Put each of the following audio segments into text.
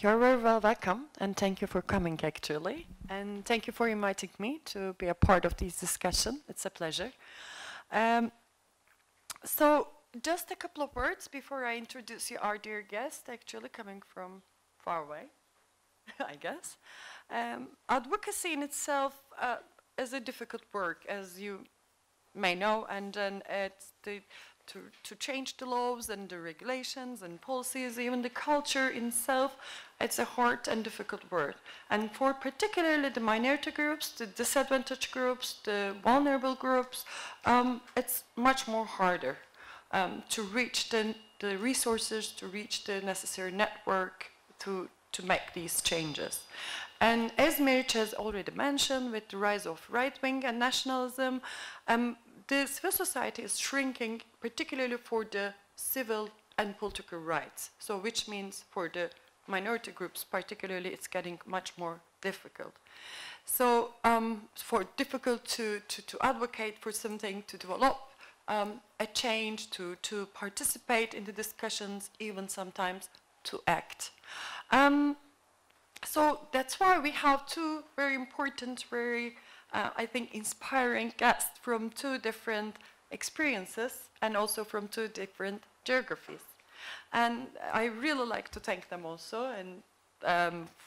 You're very well welcome, and thank you for coming, actually. And thank you for inviting me to be a part of this discussion. It's a pleasure. So, just a couple of words before I introduce you our dear guest, actually coming from far away, I guess. Advocacy in itself is a difficult work, as you may know, and then it's to change the laws and the regulations and policies, even the culture itself, it's a hard and difficult work. And for particularly the minority groups, the disadvantaged groups, the vulnerable groups, it's much more harder to reach the resources, to reach the necessary network to make these changes. And as Meriç has already mentioned, with the rise of right-wing and nationalism, the civil society is shrinking, particularly for the civil and political rights. So, which means for the minority groups, particularly, it's getting much more difficult. So, for difficult to advocate for something, to develop a change, to participate in the discussions, even sometimes to act. So that's why we have two very important, very I think, inspiring guests from two different experiences and also from two different geographies. And I really like to thank them also and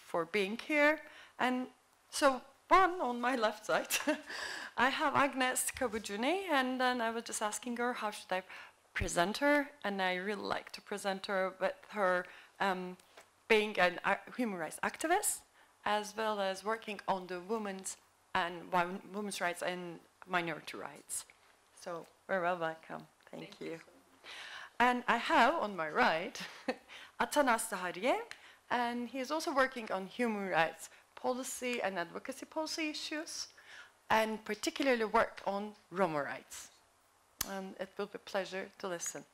for being here. And so one on my left side, I have Agnes Kabajuni, and then I was just asking her how should I present her, and I really like to present her with her being a human rights activist, as well as working on the women's rights and minority rights. So, very well welcome. Thank you. And I have on my right Atanas Zahariev, and he is also working on human rights policy and advocacy policy issues, and particularly work on Roma rights. And it will be a pleasure to listen.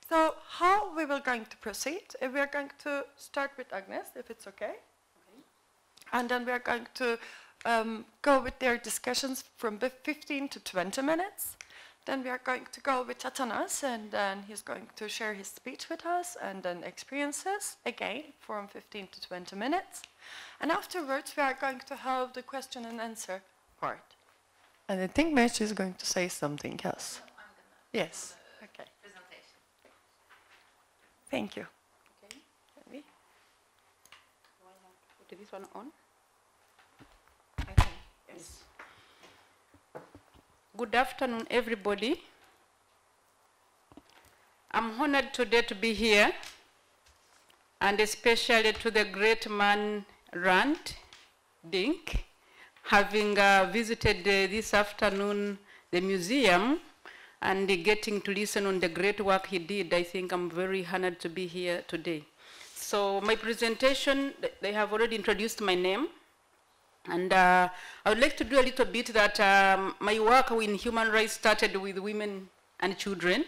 So, how we will going to proceed? We are going to start with Agnes, if it's okay. And then we are going to go with their discussions from 15 to 20 minutes. Then we are going to go with Atanas, and then he's going to share his speech with us, and then experiences, again, from 15 to 20 minutes. And afterwards, we are going to have the question and answer part. And I think Meriç is going to say something else. No, I'm gonna yes, okay. Presentation. Thank you. Okay. Maybe. Put this one on. Yes. Good afternoon, everybody. I'm honored today to be here, and especially to the great man Rand Dink, having visited this afternoon the museum and getting to listen on the great work he did. I think I'm very honored to be here today. So my presentation, they have already introduced my name. And I would like to do a little bit that my work in human rights started with women and children.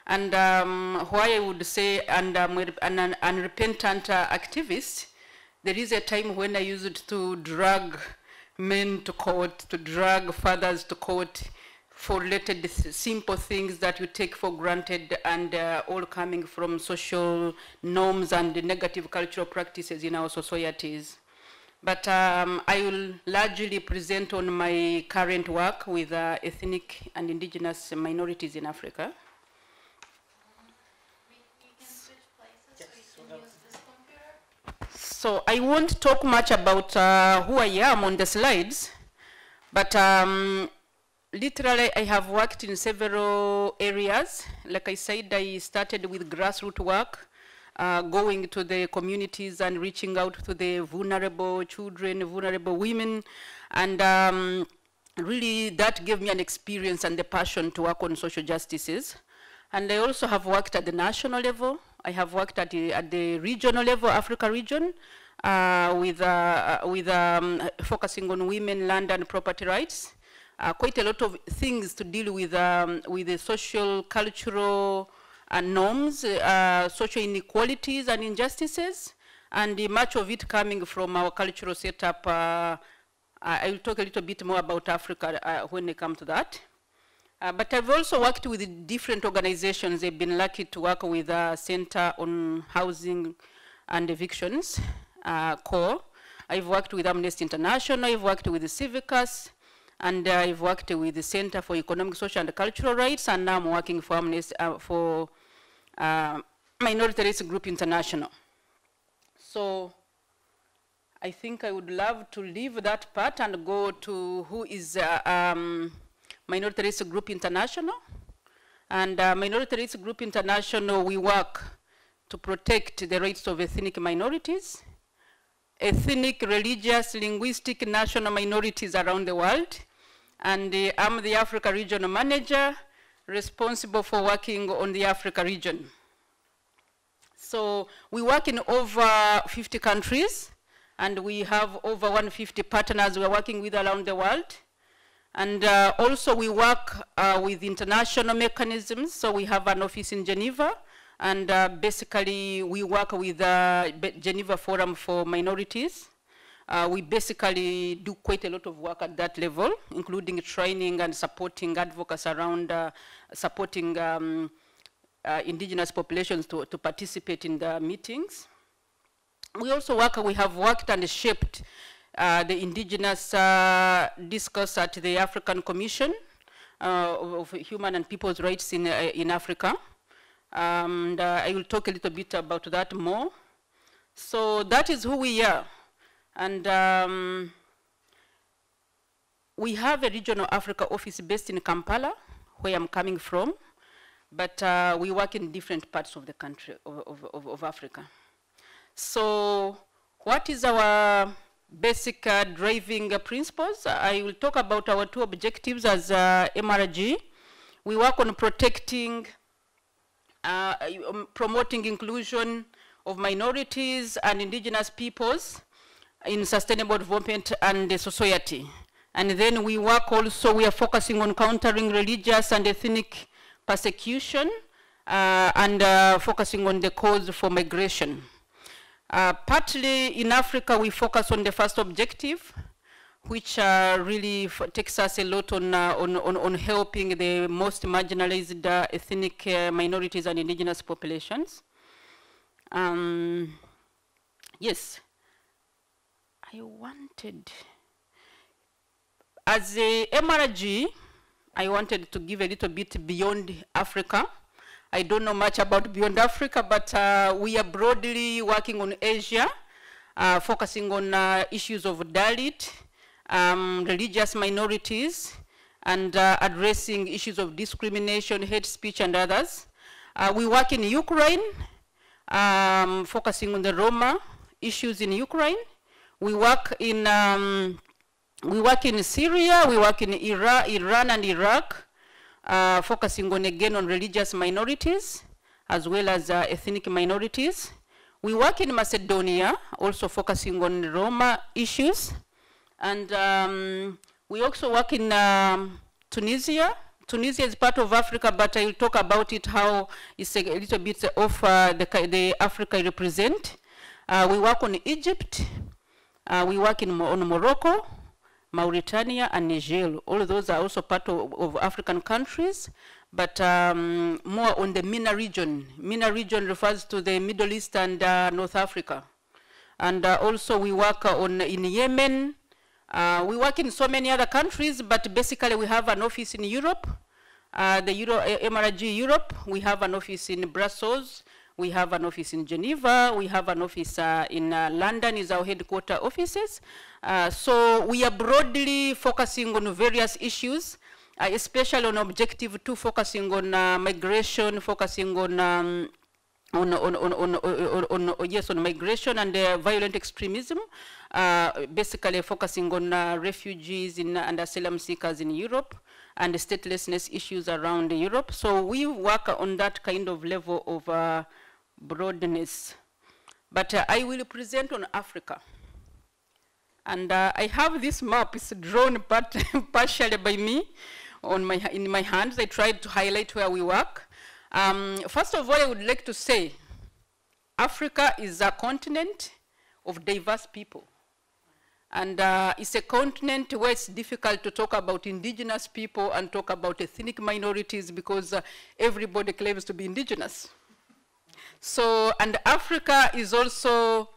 And why I would say, and I'm an unrepentant activist, there is a time when I used to drag men to court, to drag fathers to court for related simple things that you take for granted, and all coming from social norms and negative cultural practices in our societies. But I will largely present on my current work with ethnic and indigenous minorities in Africa. We can switch places so you can use this computer. So I won't talk much about who I am on the slides, but literally I have worked in several areas. Like I said, I started with grassroots work, going to the communities and reaching out to the vulnerable children, vulnerable women, and really that gave me an experience and the passion to work on social justices. And I also have worked at the national level. I have worked at the regional level, Africa region, with focusing on women, land, and property rights. Quite a lot of things to deal with the social, cultural, norms, social inequalities and injustices, and much of it coming from our cultural setup. I will talk a little bit more about Africa when I come to that. But I've also worked with different organizations. I've been lucky to work with a Center on Housing and Evictions, core. I've worked with Amnesty International, I've worked with the Civicus, and I've worked with the Center for Economic, Social, and Cultural Rights, and now I'm working for Amnesty, for Minority Rights Group International. So I think I would love to leave that part and go to who is Minority Rights Group International. And Minority Rights Group International, we work to protect the rights of ethnic minorities, ethnic, religious, linguistic, national minorities around the world. And I'm the Africa Regional Manager, responsible for working on the Africa region. So we work in over 50 countries, and we have over 150 partners we're working with around the world. And also we work with international mechanisms. So we have an office in Geneva, and basically we work with Geneva Forum for Minorities. We basically do quite a lot of work at that level, including training and supporting advocates around supporting indigenous populations to participate in the meetings. We also work, we have worked and shaped the indigenous discourse at the African Commission of Human and People's Rights in Africa. And I will talk a little bit about that more. So that is who we are. And we have a regional Africa office based in Kampala, where I'm coming from, but we work in different parts of the country, of Africa. So what is our basic driving principles? I will talk about our two objectives as MRG. We work on protecting, promoting inclusion of minorities and indigenous peoples in sustainable development and society. And then we work also, we are focusing on countering religious and ethnic persecution and focusing on the cause for migration. Partly in Africa, we focus on the first objective, which really takes us a lot on helping the most marginalized ethnic minorities and indigenous populations. Yes, I wanted, as a MRG, I wanted to give a little bit beyond Africa. I don't know much about beyond Africa, but we are broadly working on Asia, focusing on issues of Dalit, religious minorities, and addressing issues of discrimination, hate speech, and others. We work in Ukraine, focusing on the Roma issues in Ukraine. We work in Syria, we work in Iran and Iraq, focusing on, again, on religious minorities, as well as ethnic minorities. We work in Macedonia, also focusing on Roma issues. And we also work in Tunisia. Tunisia is part of Africa, but I will talk about it, how it's a little bit of the Africa I represent. We work on Egypt. We work on Morocco, Mauritania, and Niger. All of those are also part of African countries, but more on the MENA region. MENA region refers to the Middle East and North Africa. And also we work in Yemen. We work in so many other countries, but basically we have an office in Europe, MRG Europe. We have an office in Brussels. We have an office in Geneva. We have an office in London, is our headquarter offices. So we are broadly focusing on various issues, especially on objective 2, focusing on migration, focusing on migration and violent extremism, basically focusing on refugees and asylum seekers in Europe, and statelessness issues around Europe. So we work on that kind of level of broadness. But I will present on Africa. And I have this map. It's drawn partially by me in my hands. I tried to highlight where we work. First of all, I would like to say Africa is a continent of diverse people. And it's a continent where it's difficult to talk about indigenous people and talk about ethnic minorities, because everybody claims to be indigenous. So, and Africa is also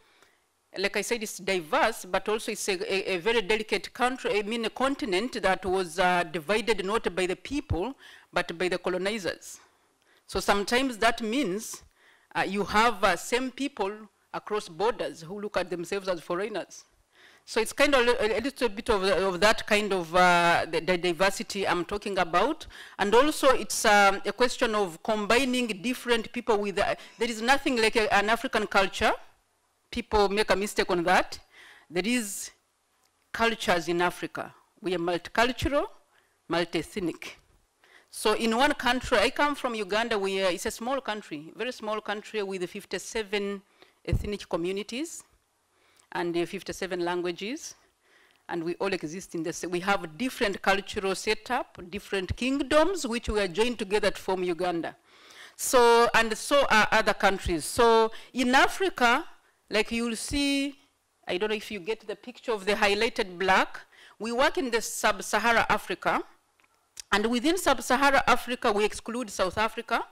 like I said, it's diverse, but also it's a very delicate country, a continent that was divided not by the people, but by the colonizers. So sometimes that means you have same people across borders who look at themselves as foreigners. So it's kind of a little bit of that kind of the diversity I'm talking about. And also it's a question of combining different people with, there is nothing like an African culture. People make a mistake on that. There is cultures in Africa. We are multicultural, multi-ethnic. So in one country, I come from Uganda, it's a small country, very small country with 57 ethnic communities and 57 languages, and we all exist in this. We have different cultural setup, different kingdoms, which we are joined together to form Uganda. So, and so are other countries. So in Africa, like you'll see, I don't know if you get the picture of the highlighted black, we work in the sub-Saharan Africa, and within sub-Saharan Africa, we exclude South Africa.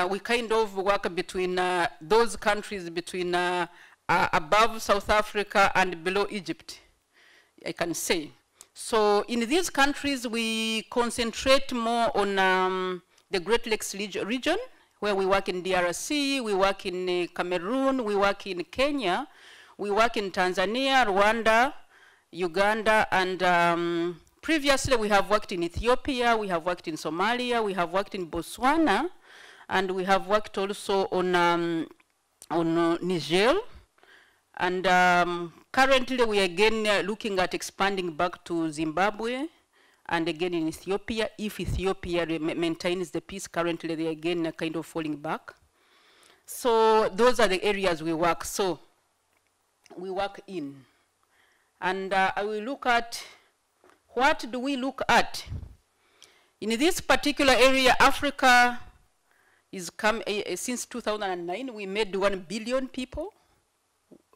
We kind of work between those countries between above South Africa and below Egypt, I can say. So in these countries, we concentrate more on the Great Lakes region, where we work in DRC, we work in Cameroon, we work in Kenya, we work in Tanzania, Rwanda, Uganda, and previously we have worked in Ethiopia, we have worked in Somalia, we have worked in Botswana, and we have worked also on Niger. And currently we are again looking at expanding back to Zimbabwe and again in Ethiopia. If Ethiopia maintains the peace, currently they are again kind of falling back. So those are the areas we work. So we work in. And I will look at, what do we look at? In this particular area, Africa is since 2009, we made 1 billion people.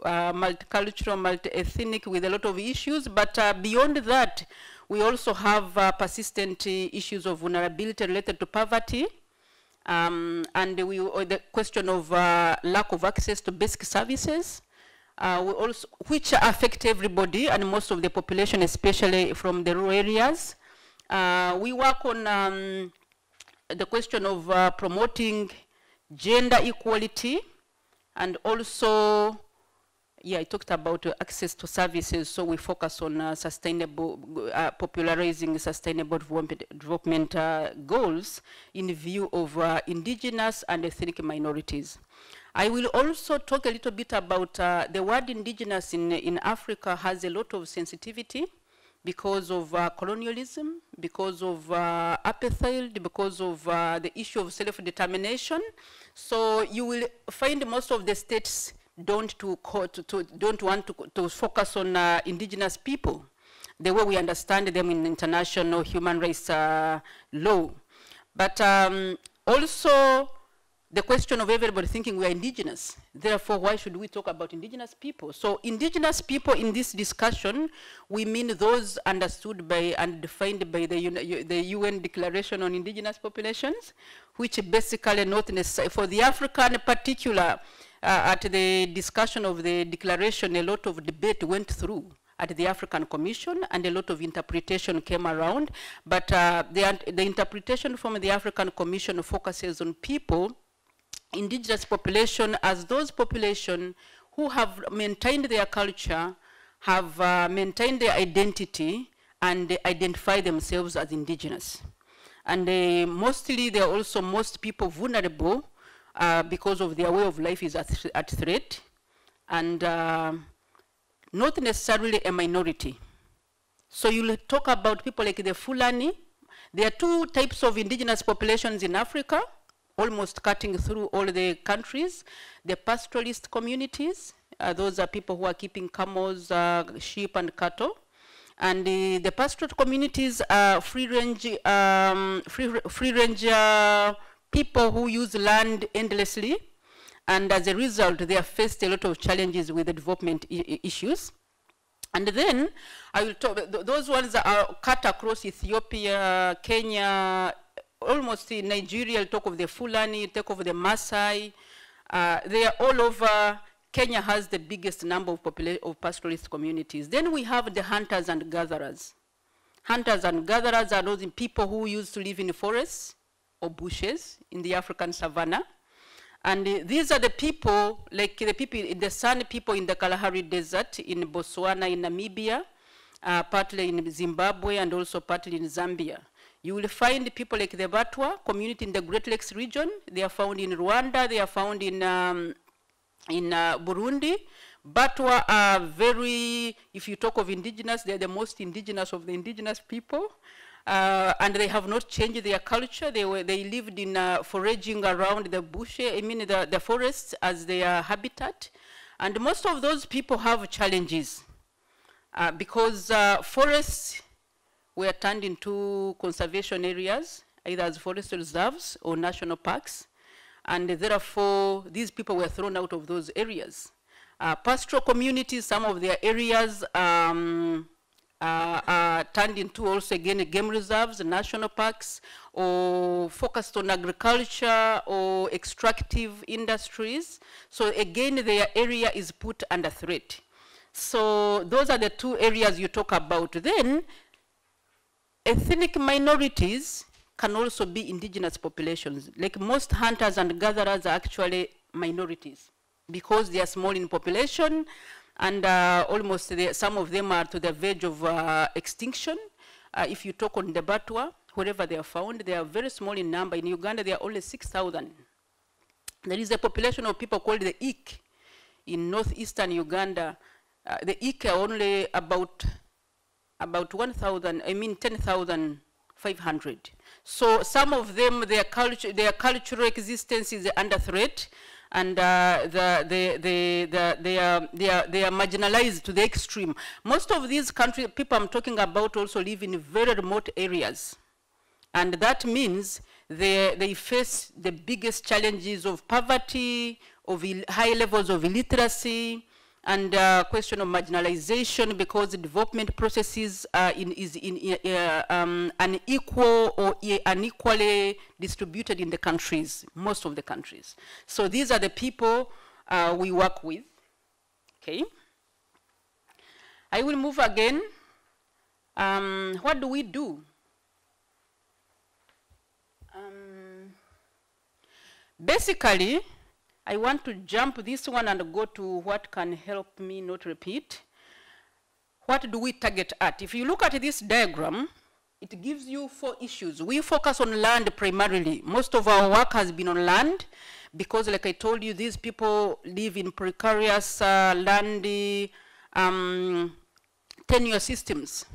Multicultural, multi-ethnic with a lot of issues, but beyond that, we also have persistent issues of vulnerability related to poverty, and the question of lack of access to basic services, which affect everybody and most of the population, especially from the rural areas. We work on the question of promoting gender equality, and also, yeah, I talked about access to services, so we focus on sustainable, popularizing sustainable development goals in view of indigenous and ethnic minorities. I will also talk a little bit about the word indigenous in Africa has a lot of sensitivity because of colonialism, because of apartheid, because of the issue of self-determination. So you will find most of the states don't want to focus on indigenous people, the way we understand them in international human rights law. But also the question of everybody thinking we are indigenous. Therefore, why should we talk about indigenous people? So indigenous people in this discussion, we mean those understood by and defined by the UN Declaration on Indigenous Populations, which basically not necessarily, for the African particular, at the discussion of the declaration, a lot of debate went through at the African Commission, and a lot of interpretation came around. But the interpretation from the African Commission focuses on people, indigenous population, as those population who have maintained their culture, have maintained their identity, and identify themselves as indigenous. And mostly, they are also most people vulnerable because of their way of life is at threat, and not necessarily a minority. So you'll talk about people like the Fulani. There are 2 types of indigenous populations in Africa, almost cutting through all the countries. The pastoralist communities, those are people who are keeping camels, sheep, and cattle. And the pastoral communities are free-range people who use land endlessly, and as a result, they have faced a lot of challenges with the development issues. And then I will talk, those ones are cut across Ethiopia, Kenya, almost in Nigeria. I'll talk of the Fulani, talk of the Maasai. They are all over Kenya has the biggest number of pastoralist communities. Then we have the hunters and gatherers. Hunters and gatherers are those people who used to live in forests or bushes in the African savanna. And these are the people, like the people, the San people in the Kalahari Desert, in Botswana, in Namibia, partly in Zimbabwe, and also partly in Zambia. You will find people like the Batwa community in the Great Lakes region. They are found in Rwanda. They are found in Burundi. Batwa are very, if you talk of indigenous, they're the most indigenous of the indigenous people. And they have not changed their culture. They lived in foraging around the bush, the forests as their habitat. And most of those people have challenges because forests were turned into conservation areas, either as forest reserves or national parks. And therefore, these people were thrown out of those areas. Pastoral communities, some of their areas turned into also again game reserves, national parks, or focused on agriculture or extractive industries. So again, their area is put under threat. So those are the two areas you talk about. Then, ethnic minorities can also be indigenous populations. Like most hunters and gatherers are actually minorities because they are small in population, and almost some of them are to the verge of extinction. If you talk on the Batwa, wherever they are found, they are very small in number. In Uganda, there are only 6,000. There is a population of people called the Ik in northeastern Uganda. The Ik are only about 10,500. So some of them, their cultural existence is under threat, and they are marginalized to the extreme. Most of these country people I'm talking about also live in very remote areas. And that means they face the biggest challenges of poverty, of high levels of illiteracy, and question of marginalization because the development processes are unequal or unequally distributed in the countries, most of the countries. So these are the people we work with. Okay. I will move again. What do we do? Basically, I want to jump this one and go to what can help me not repeat. What do we target at? If you look at this diagram, it gives you 4 issues. We focus on land primarily. Most of our work has been on land because, like I told you, these people live in precarious land tenure systems.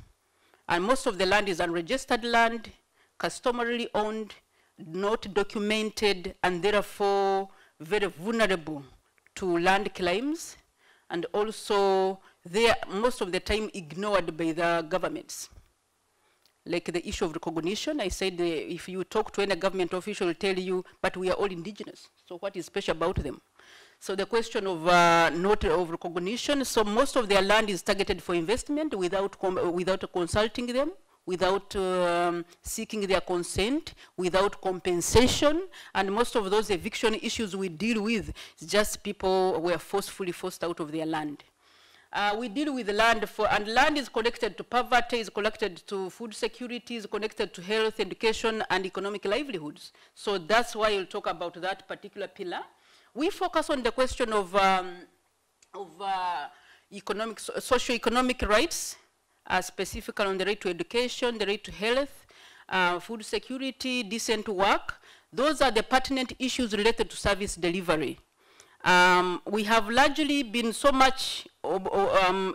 And most of the land is unregistered land, customarily owned, not documented, and therefore very vulnerable to land claims, and also they are most of the time ignored by the governments. Like the issue of recognition, I said if you talk to any government official, will tell you, but we are all indigenous, so what is special about them? So the question of not of recognition, so most of their land is targeted for investment without consulting them, without seeking their consent, without compensation, and most of those eviction issues we deal with is just people who were forcefully forced out of their land. We deal with land and land is connected to poverty, is connected to food security, is connected to health, education, and economic livelihoods. So that's why we'll talk about that particular pillar. We focus on the question of socio-economic rights, specifically on the right to education, the right to health, food security, decent work. Those are the pertinent issues related to service delivery. We have largely been so much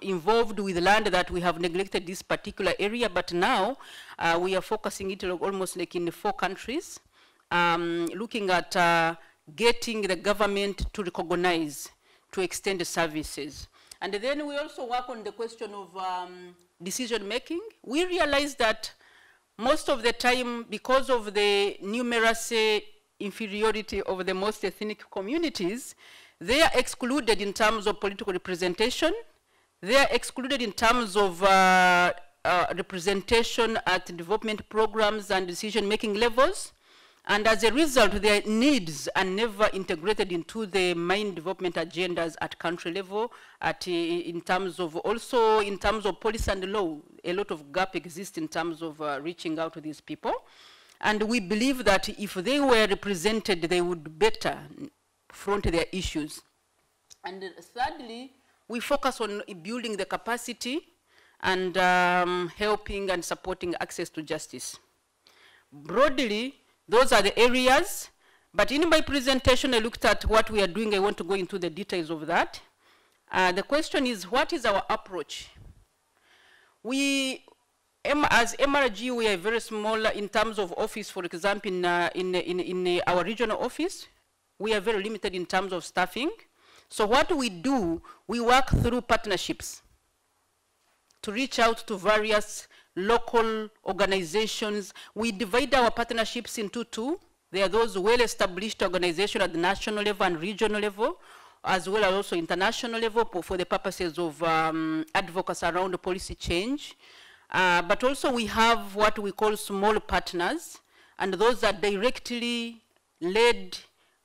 involved with land that we have neglected this particular area, but now we are focusing it almost like in 4 countries, looking at getting the government to recognize, to extend the services. And then we also work on the question of decision making. We realize that most of the time, because of the numeracy inferiority of the most ethnic communities, they are excluded in terms of political representation. They are excluded in terms of representation at development programs and decision-making levels. And as a result, their needs are never integrated into the mine development agendas at country level, in terms of policy and law. A lot of gap exists in terms of reaching out to these people. And we believe that if they were represented, they would better front their issues. And thirdly, we focus on building the capacity and helping and supporting access to justice. Broadly, those are the areas, but in my presentation, I looked at what we are doing. I want to go into the details of that. The question is, what is our approach? As MRG, we are very small in terms of office. For example, in our regional office, we are very limited in terms of staffing. So what we do, we work through partnerships to reach out to various local organizations. We divide our partnerships into two. There are those well-established organizations at the national level and regional level, as well as also international level for the purposes of advocacy around policy change. But also we have what we call small partners, and those are directly led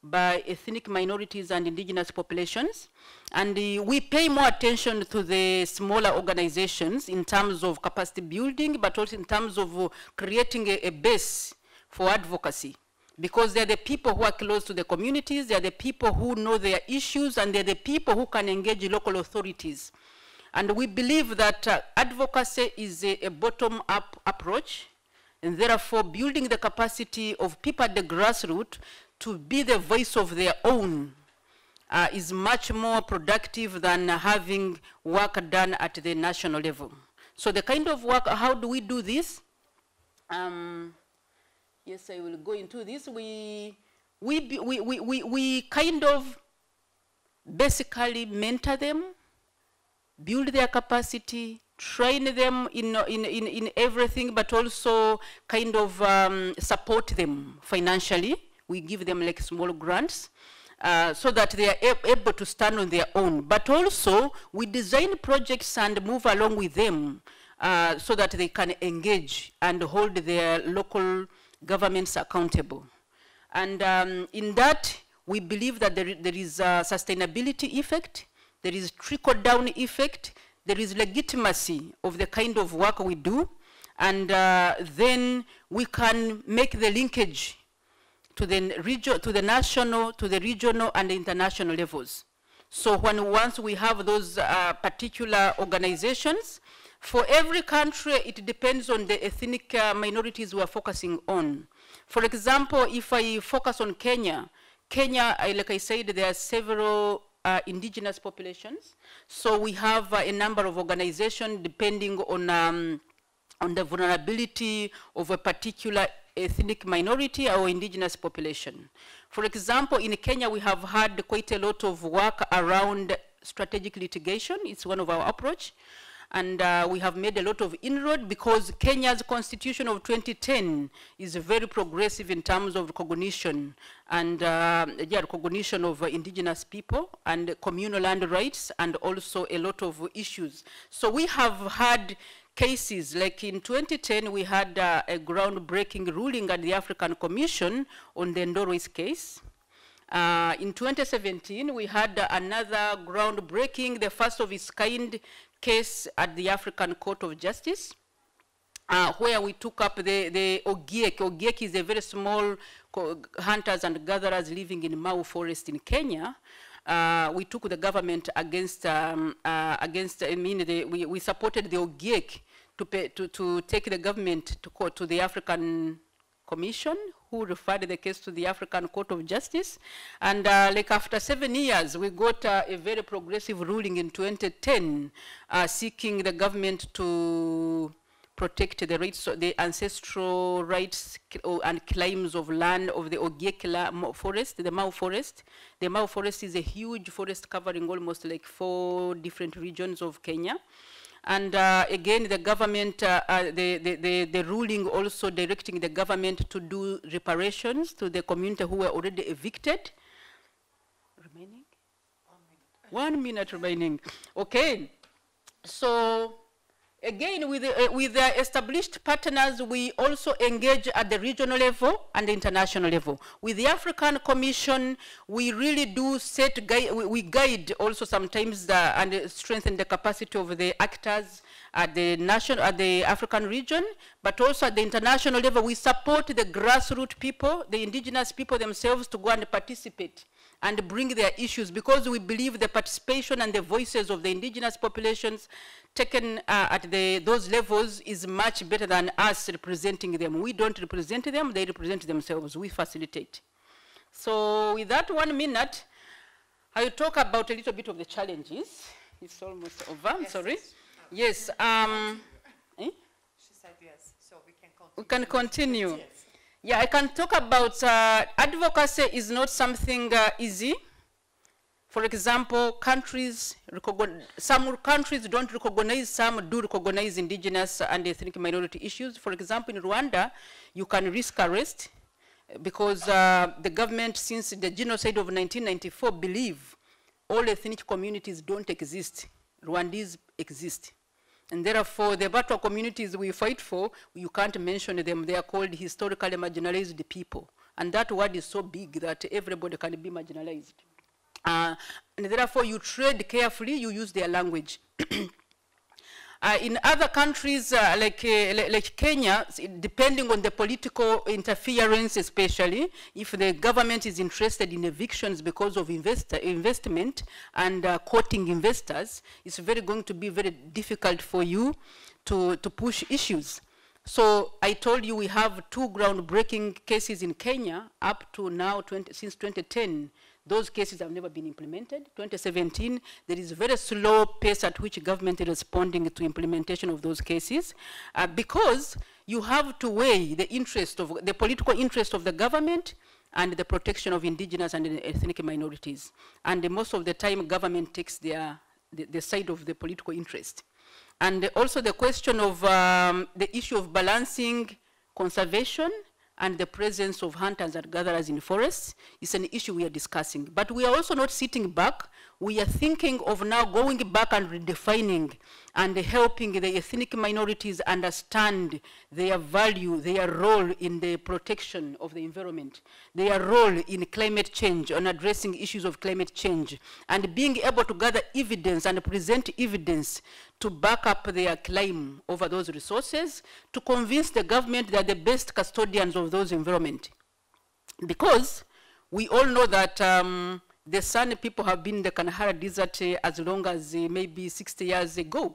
by ethnic minorities and indigenous populations. And we pay more attention to the smaller organizations in terms of capacity building, but also in terms of creating a base for advocacy. Because they're the people who are close to the communities, they're the people who know their issues, and they're the people who can engage local authorities. And we believe that advocacy is a bottom-up approach, and therefore building the capacity of people at the grassroots to be the voice of their own is much more productive than having work done at the national level. So the kind of work, how do we do this? Yes, I will go into this. We kind of basically mentor them, build their capacity, train them in everything, but also kind of support them financially. We give them like small grants so that they are able to stand on their own. But also, we design projects and move along with them so that they can engage and hold their local governments accountable. And in that, we believe that there is a sustainability effect, there is trickle-down effect, there is legitimacy of the kind of work we do, and then we can make the linkage to the national, to the regional, and the international levels. So once we have those particular organizations, for every country, it depends on the ethnic minorities we are focusing on. For example, if I focus on Kenya, like I said, there are several indigenous populations. So we have a number of organizations depending on the vulnerability of a particular ethnic minority or indigenous population. For example, in Kenya, we have had quite a lot of work around strategic litigation. It's one of our approach. And we have made a lot of inroad because Kenya's constitution of 2010 is very progressive in terms of recognition and recognition of indigenous people and communal land rights and also a lot of issues. So we have had cases, like in 2010, we had a groundbreaking ruling at the African Commission on the Ndoro's case. In 2017, we had another groundbreaking, the first of its kind case at the African Court of Justice, where we took up the Ogiek. Ogiek is a very small hunters and gatherers living in Mau Forest in Kenya. We took the government against we supported the Ogiek to take the government to court, to the African Commission, who referred the case to the African Court of Justice. And like after 7 years, we got a very progressive ruling in 2010, seeking the government to protect the rights, the ancestral rights and claims of land of the Ogiek forest, the Mau Forest. The Mau Forest is a huge forest covering almost like 4 different regions of Kenya. And again, the government, the ruling also directing the government to do reparations to the community who were already evicted. Remaining? 1 minute. 1 minute remaining. Okay. So Again, with the established partners, we also engage at the regional level and the international level. With the African Commission, we really do we guide also sometimes and strengthen the capacity of the actors at the African region, but also at the international level, we support the grassroots people, the indigenous people themselves, to go and participate and bring their issues, because we believe the participation and the voices of the indigenous populations taken at those levels is much better than us representing them. We don't represent them, they represent themselves. We facilitate. So with that 1 minute, I will talk about a little bit of the challenges. It's almost over, yes, sorry. Yes. She said yes, so we can continue. We can continue. Yes. Yeah, I can talk about advocacy is not something easy. For example, some countries don't recognize, some do recognize indigenous and ethnic minority issues. For example, in Rwanda, you can risk arrest because the government, since the genocide of 1994, believe all ethnic communities don't exist. Rwandese exist. And therefore, the Batwa communities we fight for, you can't mention them. They are called historically marginalized people. And that word is so big that everybody can be marginalized. And therefore, you tread carefully, you use their language. In other countries like Kenya, depending on the political interference especially, if the government is interested in evictions because of investment and courting investors, it's going to be very difficult for you to push issues. So I told you we have 2 groundbreaking cases in Kenya up to now, since 2010. Those cases have never been implemented. 2017, there is a very slow pace at which government is responding to implementation of those cases because you have to weigh the political interest of the government and the protection of indigenous and ethnic minorities. And most of the time, government takes the side of the political interest. And also the question of the issue of balancing conservation and the presence of hunters and gatherers in forests is an issue we are discussing. But we are also not sitting back. We are thinking of now going back and redefining and helping the ethnic minorities understand their value, their role in the protection of the environment, their role in climate change, on addressing issues of climate change, and being able to gather evidence and present evidence to back up their claim over those resources, to convince the government that the best custodians of those environment. Because we all know that the San people have been in the Kalahari Desert as long as maybe 60 years ago,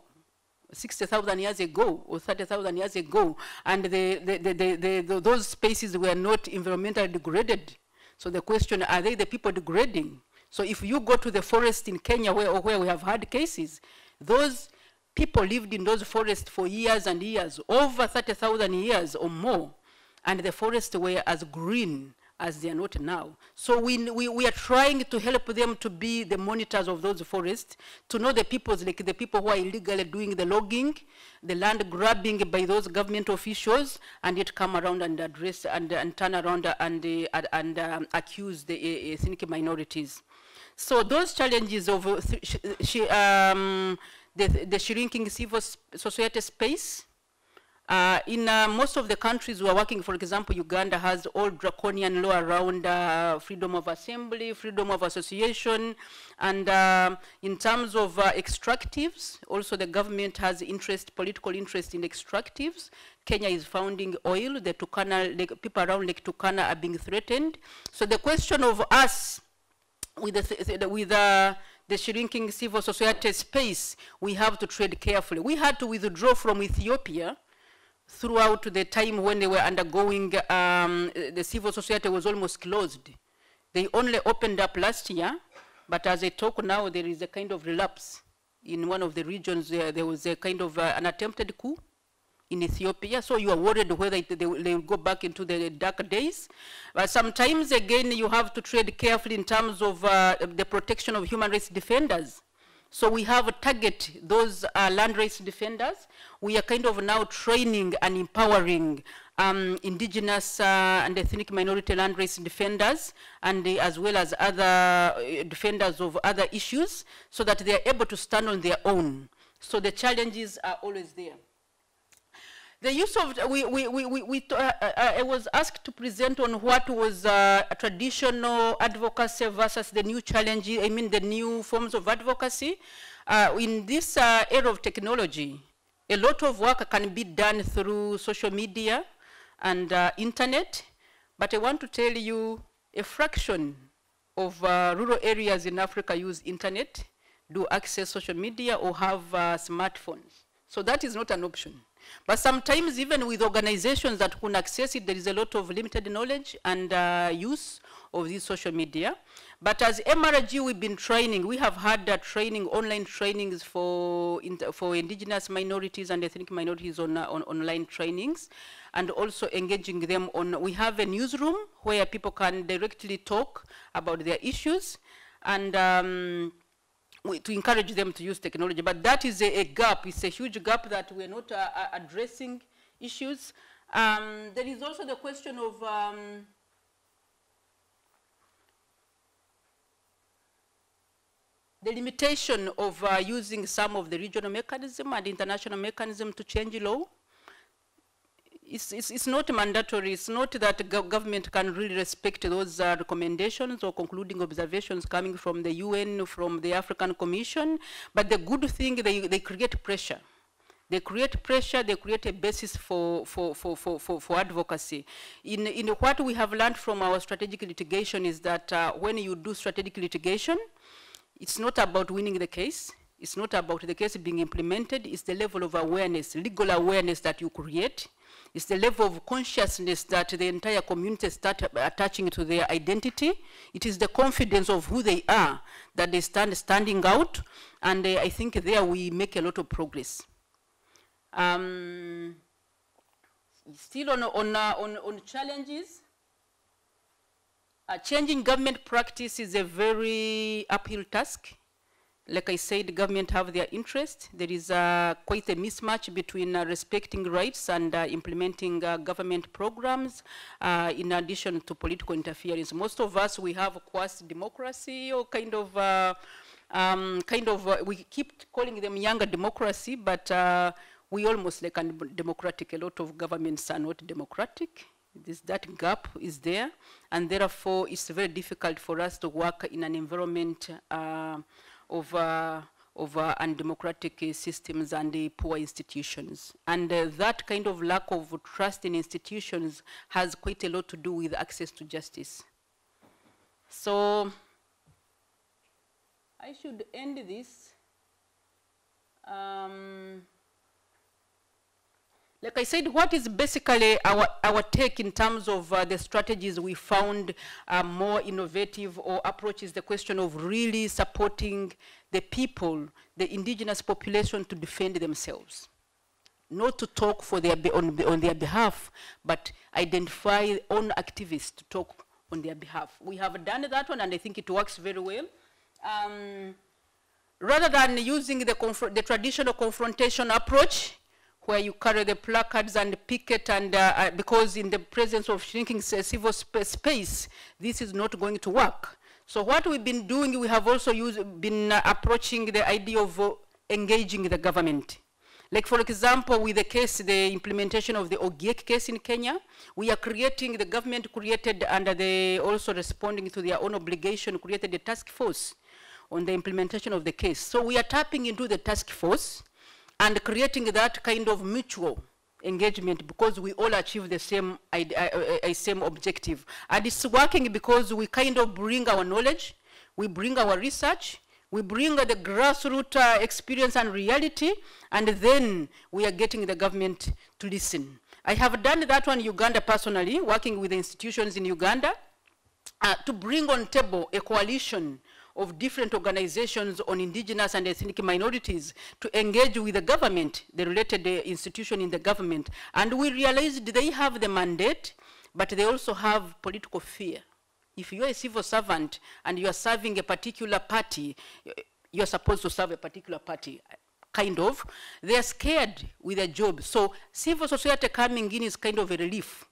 60,000 years ago, or 30,000 years ago, and those spaces were not environmentally degraded. So the question, are they the people degrading? So if you go to the forest in Kenya where we have had cases, those people lived in those forests for years and years, over 30,000 years or more, and the forests were as green as they are not now. So we are trying to help them to be the monitors of those forests, to know the people, like the people who are illegally doing the logging, the land grabbing by those government officials, and yet come around and address and turn around and accuse the ethnic minorities. So those challenges of the shrinking civil society space, in most of the countries we are working, for example, Uganda has all draconian law around freedom of assembly, freedom of association, and in terms of extractives, also the government has political interest in extractives. Kenya is founding oil, the Turkana, people around Lake Turkana are being threatened. So the question of us, with the shrinking civil society space, we have to tread carefully. We had to withdraw from Ethiopia throughout the time when they were undergoing, the civil society was almost closed. They only opened up last year, but as I talk now, there is a kind of relapse. In one of the regions, there was a kind of an attempted coup in Ethiopia, so you are worried whether they will go back into the dark days. But sometimes, again, you have to tread carefully in terms of the protection of human rights defenders. So we have target those land rights defenders. We are kind of now training and empowering indigenous and ethnic minority land rights defenders, and as well as other defenders of other issues, so that they are able to stand on their own. So the challenges are always there. The use of, I was asked to present on what was traditional advocacy versus the new challenges, I mean the new forms of advocacy. In this era of technology, a lot of work can be done through social media and internet, but I want to tell you a fraction of rural areas in Africa use internet, do access social media or have smartphones. So that is not an option. But sometimes even with organizations that can access it, there is a lot of limited knowledge and use of these social media. But as MRG, we've been training. We have had training, online trainings for indigenous minorities and ethnic minorities on online trainings, and also engaging them on, we have a newsroom where people can directly talk about their issues, and to encourage them to use technology. But that is a gap. It's a huge gap that we're not addressing issues. There is also the question of the limitation of using some of the regional mechanism and international mechanism to change law. It's not mandatory. It's not that the government can really respect those recommendations or concluding observations coming from the UN, from the African Commission. But the good thing, they create pressure. They create pressure, they create a basis for advocacy. In what we have learned from our strategic litigation is that when you do strategic litigation, it's not about winning the case. It's not about the case being implemented. It's the level of awareness, legal awareness that you create. It's the level of consciousness that the entire community start attaching to their identity. It is the confidence of who they are that they standing out. And I think there we make a lot of progress. Still on challenges. Changing government practice is a very uphill task. Like I said, government have their interest. There is quite a mismatch between respecting rights and implementing government programs, in addition to political interference. Most of us, we have quasi democracy or we keep calling them younger democracy, but we almost like democratic. A lot of governments are not democratic. That gap is there, and therefore it's very difficult for us to work in an environment of undemocratic systems and poor institutions. And that kind of lack of trust in institutions has quite a lot to do with access to justice. So I should end this. Like I said, what is basically our take in terms of the strategies we found more innovative or approach is the question of really supporting the people, the indigenous population, to defend themselves. Not to talk for on their behalf, but identify own activists to talk on their behalf. We have done that one, and I think it works very well. Rather than using the traditional confrontation approach, where you carry the placards and picket, and because in the presence of shrinking civil space, this is not going to work. So what we've been doing, we have also been approaching the idea of engaging the government. Like for example, with the implementation of the Ogiek case in Kenya, we are creating, the government created, and they also responding to their own obligation, created a task force on the implementation of the case. So we are tapping into the task force and creating that kind of mutual engagement, because we all achieve the same objective. And it's working because we kind of bring our knowledge, we bring our research, we bring the grassroots experience and reality, and then we are getting the government to listen. I have done that one in Uganda personally, working with the institutions in Uganda, to bring on table a coalition of different organizations on indigenous and ethnic minorities to engage with the government, the related institution in the government. And we realized they have the mandate, but they also have political fear. If you're a civil servant and you are serving a particular party, you're supposed to serve a particular party, kind of. They are scared with their job. So civil society coming in is kind of a relief.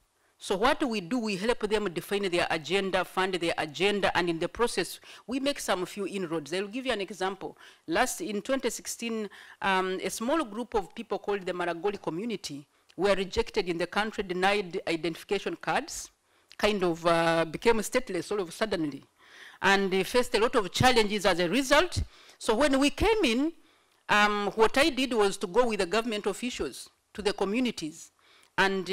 So what do? We help them define their agenda, fund their agenda, and in the process, we make some few inroads. I'll give you an example. In 2016, a small group of people called the Maragoli community were rejected in the country, denied identification cards, kind of became stateless all of a suddenly. And they faced a lot of challenges as a result. So when we came in, what I did was to go with the government officials to the communities and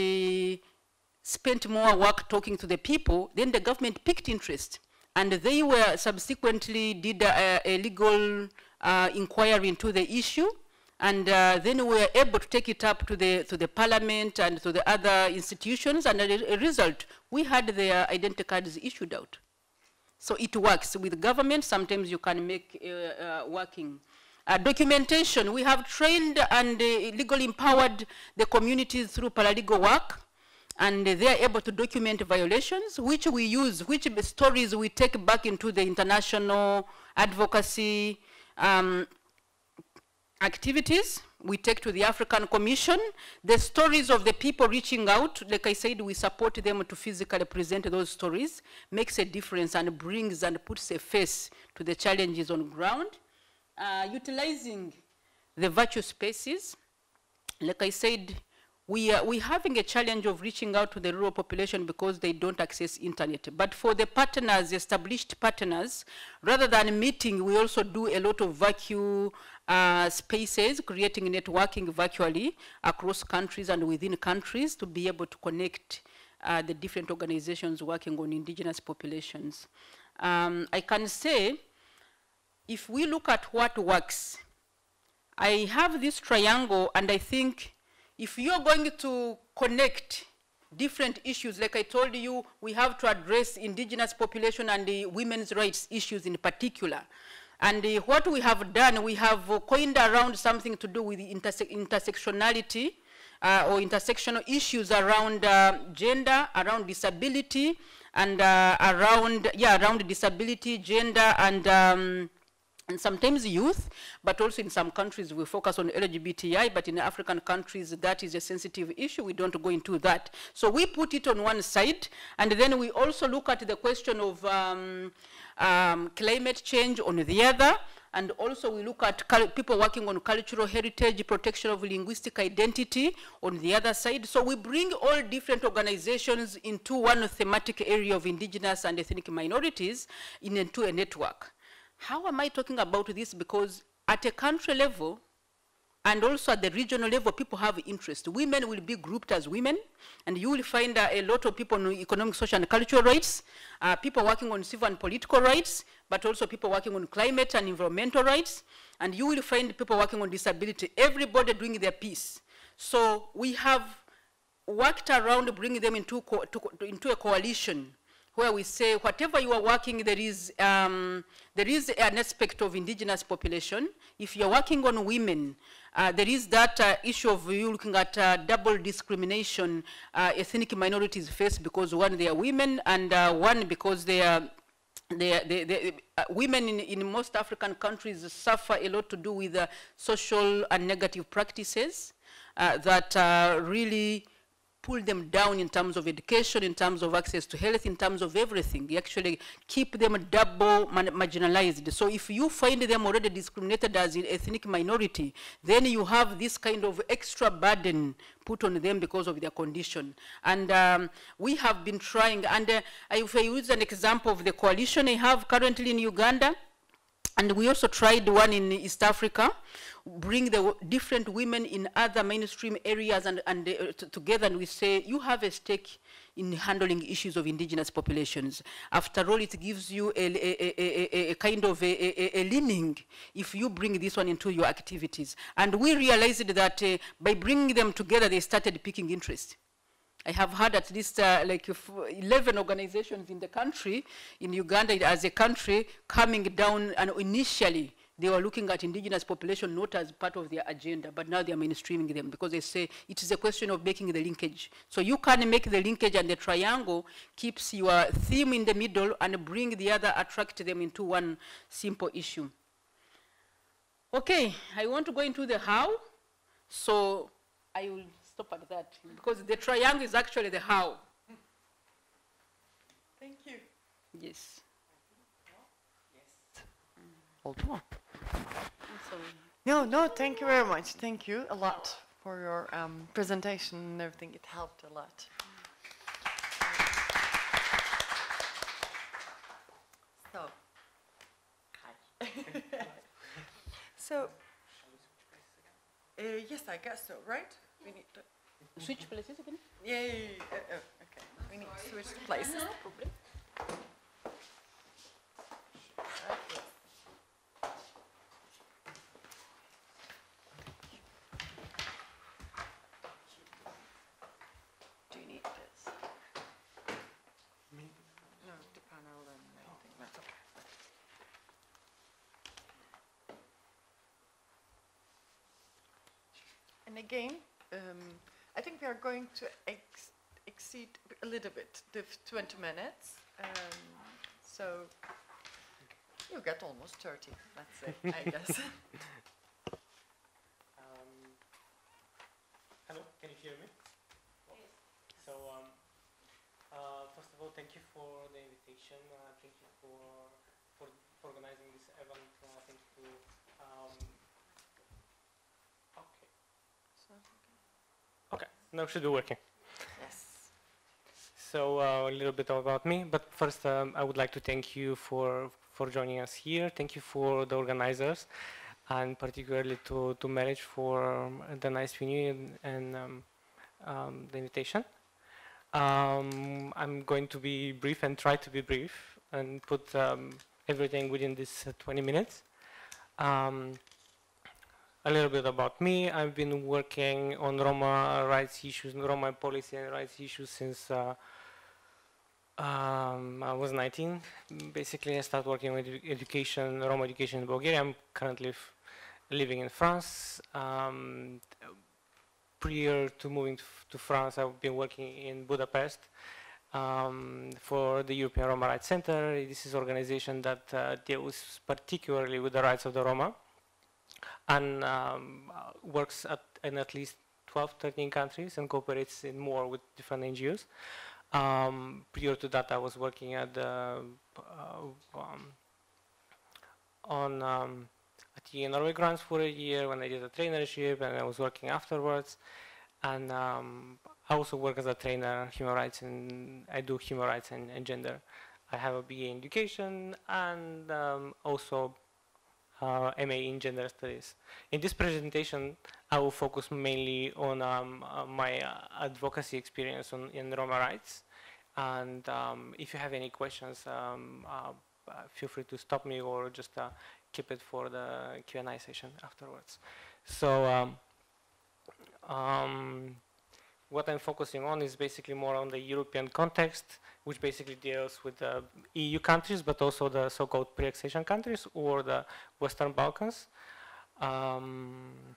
spent more work talking to the people. Then the government picked interest, and they were subsequently did a legal inquiry into the issue, and then we were able to take it up to the parliament and to the other institutions, and as a result, we had their identity cards issued out. So it works with government. Sometimes you can make working. Documentation, we have trained and legally empowered the communities through paralegal work, and they are able to document violations, which we use, which stories we take back into the international advocacy activities. We take to the African Commission. The stories of the people reaching out, like I said, we support them to physically present those stories, makes a difference and brings and puts a face to the challenges on ground. Utilizing the virtual spaces, like I said, we're having a challenge of reaching out to the rural population because they don't access internet. But for the partners, established partners, rather than meeting, we also do a lot of virtual spaces, creating networking virtually across countries and within countries to be able to connect the different organizations working on indigenous populations. I can say, if we look at what works, I have this triangle, and I think if you're going to connect different issues, like I told you, we have to address indigenous population and the women's rights issues in particular. And what we have done, we have coined around something to do with the intersectionality or intersectional issues around gender, around disability, and around disability, gender, and sometimes youth, but also in some countries we focus on LGBTI, but in African countries that is a sensitive issue, we don't go into that. So we put it on one side, and then we also look at the question of climate change on the other, and also we look at people working on cultural heritage, protection of linguistic identity on the other side. So we bring all different organizations into one thematic area of indigenous and ethnic minorities into a network. How am I talking about this? Because at a country level and also at the regional level, people have interest. Women will be grouped as women, and you will find a lot of people on economic, social, and cultural rights, people working on civil and political rights, but also people working on climate and environmental rights, and you will find people working on disability, everybody doing their piece. So we have worked around bringing them into a coalition where we say, whatever you are working, there is an aspect of indigenous population. If you're working on women, there is that issue of you looking at double discrimination ethnic minorities face, because one, they are women, and one, because they are women in most African countries suffer a lot to do with social and negative practices that really pull them down in terms of education, in terms of access to health, in terms of everything. You actually keep them double marginalized. So if you find them already discriminated as an ethnic minority, then you have this kind of extra burden put on them because of their condition. And we have been trying, and if I use an example of the coalition I have currently in Uganda, and we also tried one in East Africa, bring the different women in other mainstream areas and together, and we say, you have a stake in handling issues of indigenous populations. After all, it gives you a kind of a leaning if you bring this one into your activities. And we realized that by bringing them together, they started picking interest. I have had at least like 11 organizations in the country, in Uganda as a country, coming down, and initially they were looking at indigenous population not as part of their agenda, but now they are mainstreaming them because they say it is a question of making the linkage. So you can make the linkage, and the triangle keeps your theme in the middle and bring the other, attract them into one simple issue. Okay, I want to go into the how, so I will stop at that, because the triangle is actually the how. Thank you. Yes. Hold on. No, thank you very much. Thank you a lot for your presentation and everything. It helped a lot. So, hi. So, yes, I guess so, right? We need to Switch places again? Yay! Okay, we need to switch the places. No problem. Do you need this? No, the panel and everything. That's okay. And again, I think we are going to exceed a little bit the 20 minutes. So you get almost 30, let's say, I guess. Hello, can you hear me? Yes. So, first of all, thank you for the invitation. Thank you for organizing this event. Thank you to okay, now it should be working. Yes. So a little bit about me, but first I would like to thank you for joining us here. Thank you for the organizers, and particularly to Marriage for the nice venue and the invitation. I'm going to be brief and try to be brief and put everything within this 20 minutes. A little bit about me. I've been working on Roma rights issues, Roma policy and rights issues since I was 19. Basically, I started working with education, Roma education in Bulgaria. I'm currently living in France. Prior to moving to France, I've been working in Budapest for the European Roma Rights Center. This is an organization that deals particularly with the rights of the Roma, and works in at least 12, 13 countries and cooperates in more with different NGOs. Prior to that, I was working at the Norway grants for a year when I did a trainership, and I was working afterwards. And I also work as a trainer, human rights, and I do human rights and gender. I have a BA in education and also MA in gender studies. In this presentation, I will focus mainly on my advocacy experience in Roma rights. And if you have any questions, feel free to stop me or just keep it for the Q&A session afterwards. So what I'm focusing on is basically more on the European context, which basically deals with the EU countries, but also the so-called pre-accession countries or the Western Balkans, and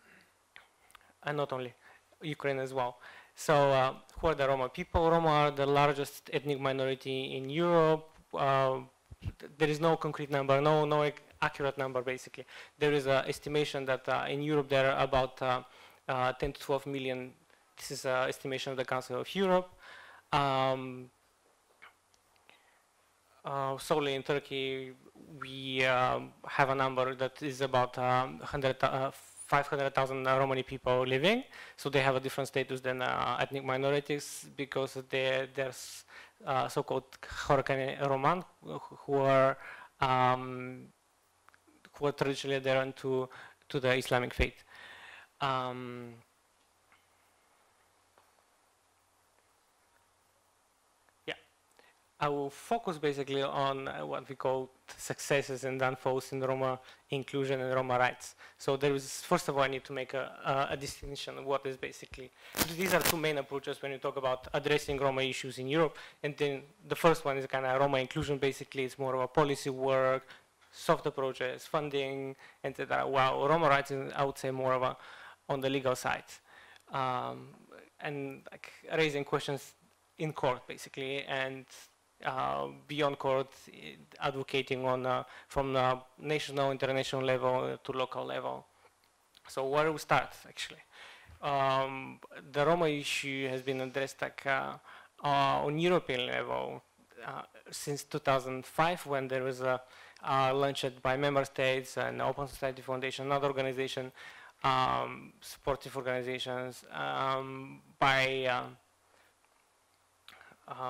not only, Ukraine as well. So who are the Roma people? Roma are the largest ethnic minority in Europe. There is no concrete number, no accurate number basically. There is an estimation that in Europe there are about 10 to 12 million. This is an estimation of the Council of Europe. Solely in Turkey, we have a number that is about 500,000 Romani people living. So they have a different status than ethnic minorities because there's so-called Horkani Roman who are traditionally adherent to the Islamic faith. I will focus basically on what we call successes and downfalls in Roma inclusion and Roma rights. So there is, first of all, I need to make a distinction of what is basically, these are two main approaches when you talk about addressing Roma issues in Europe. And then the first one is kind of Roma inclusion, basically it's more of a policy work, soft approaches, funding, etc. While Roma rights is, I would say, more of a on the legal side. And like raising questions in court, basically, and beyond court, advocating on from the national, international level to local level. So where do we start, actually? The Roma issue has been addressed like on European level. since 2005, when there was a launched by member states and Open Society Foundation, another organization, supportive organizations, by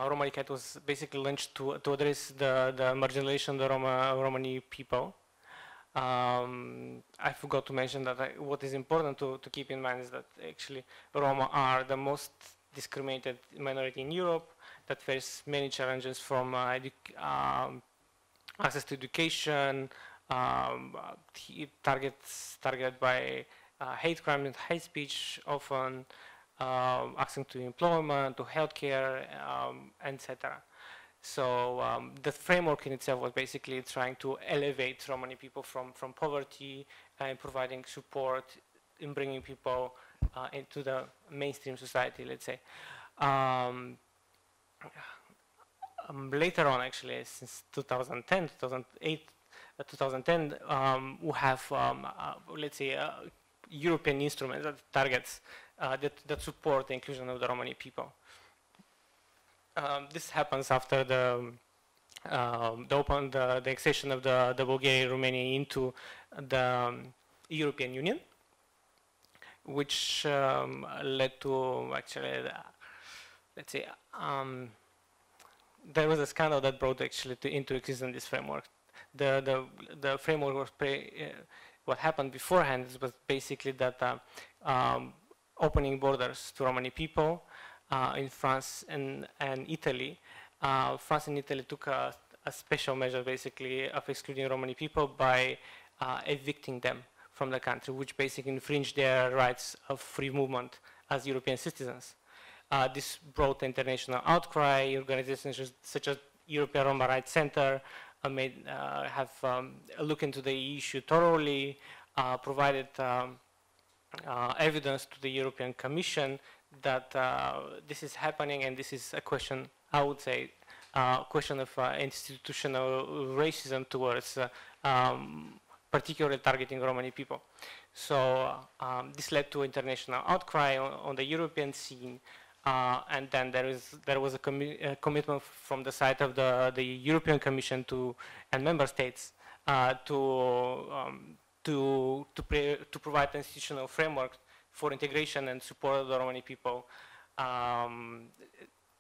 Roma Cat was basically launched to address the marginalization of the Romani people. I forgot to mention that what is important to keep in mind is that actually Roma are the most discriminated minority in Europe that face many challenges from access to education, targeted by hate crime and hate speech, often access to employment, to healthcare, etc. So the framework in itself was basically trying to elevate Romani people from poverty and providing support in bringing people into the mainstream society, let's say. Later on, actually, since 2010, 2008, 2010, we have, let's say, European instrument that targets, that support the inclusion of the Romani people. This happens after the accession of the Bulgaria, Romania into the European Union, which led to actually, let's say, there was a scandal that brought actually into existence this framework. The framework was what happened beforehand was basically that opening borders to Romani people in France and Italy. France and Italy took a special measure basically of excluding Romani people by evicting them from the country, which basically infringed their rights of free movement as European citizens. This brought international outcry. Organizations such as European Roma Rights Center have looked into the issue thoroughly, provided evidence to the European Commission that this is happening, and this is a question, I would say, question of institutional racism towards particularly targeting Romani people. So this led to international outcry on the European scene. And then there was a commitment from the side of the European Commission and member states to provide an institutional framework for integration and support of the Romani people.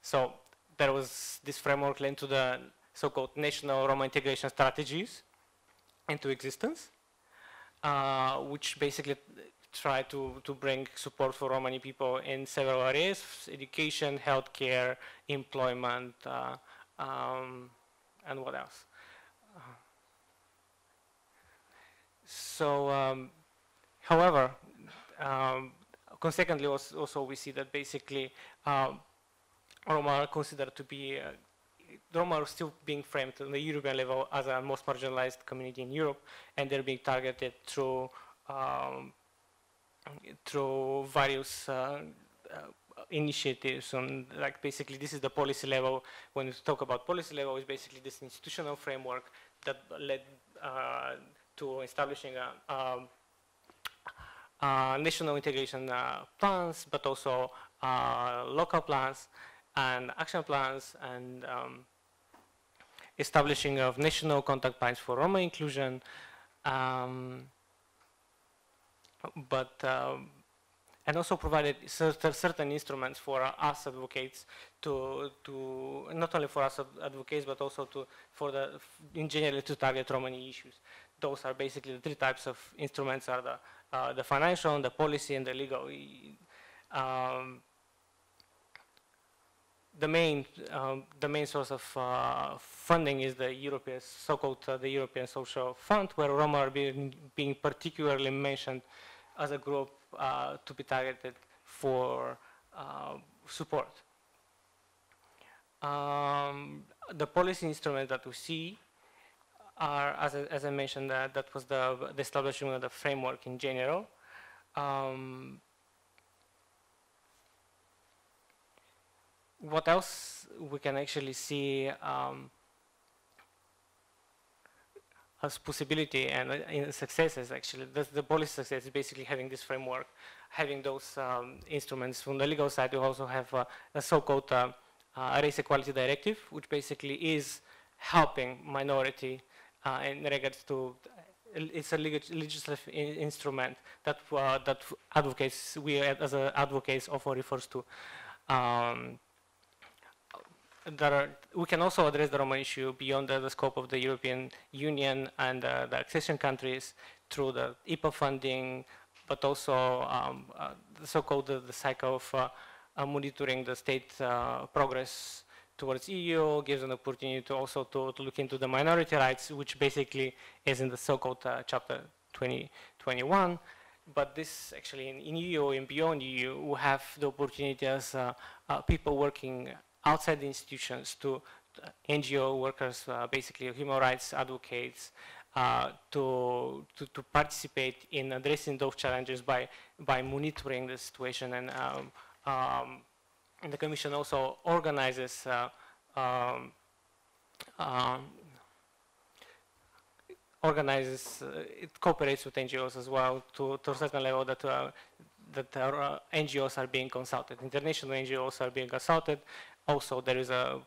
So there was this framework linked to the so-called national Roma integration strategies into existence, which basically try to bring support for Romani people in several areas: education, healthcare, employment, and what else. However, consequently, also we see that basically Roma are considered to be Roma are still being framed on the European level as a most marginalized community in Europe, and they're being targeted through various initiatives. And like basically this is the policy level. When we talk about policy level, it's basically this institutional framework that led to establishing national integration plans, but also local plans and action plans, and establishing of national contact points for Roma inclusion. And also provided certain instruments for us advocates to not only for us advocates, but also in general to target Romani issues. Those are basically the three types of instruments: are the financial, the policy, and the legal. The main source of funding is the European, so-called the European Social Fund, where Roma are being particularly mentioned as a group to be targeted for support. The policy instruments that we see are, as I mentioned, that was the establishment of the framework in general. What else we can actually see as possibility and in successes, actually, the policy success is basically having this framework, having those instruments. From the legal side, we also have a so-called Race Equality Directive, which basically is helping minority in regards to, it's a legislative instrument that that advocates, we as advocates often refers to. We can also address the Roma issue beyond the scope of the European Union and the accession countries through the IPA funding, but also the so-called the cycle of monitoring the state progress towards EU, gives an opportunity to also to look into the minority rights, which basically is in the so-called chapter 2021. But this actually in EU and beyond EU, we have the opportunity as people working outside the institutions to NGO workers, basically human rights advocates, to participate in addressing those challenges by monitoring the situation. And the Commission also organizes it cooperates with NGOs as well to a certain level that NGOs are being consulted. International NGOs are being consulted. Also, there is a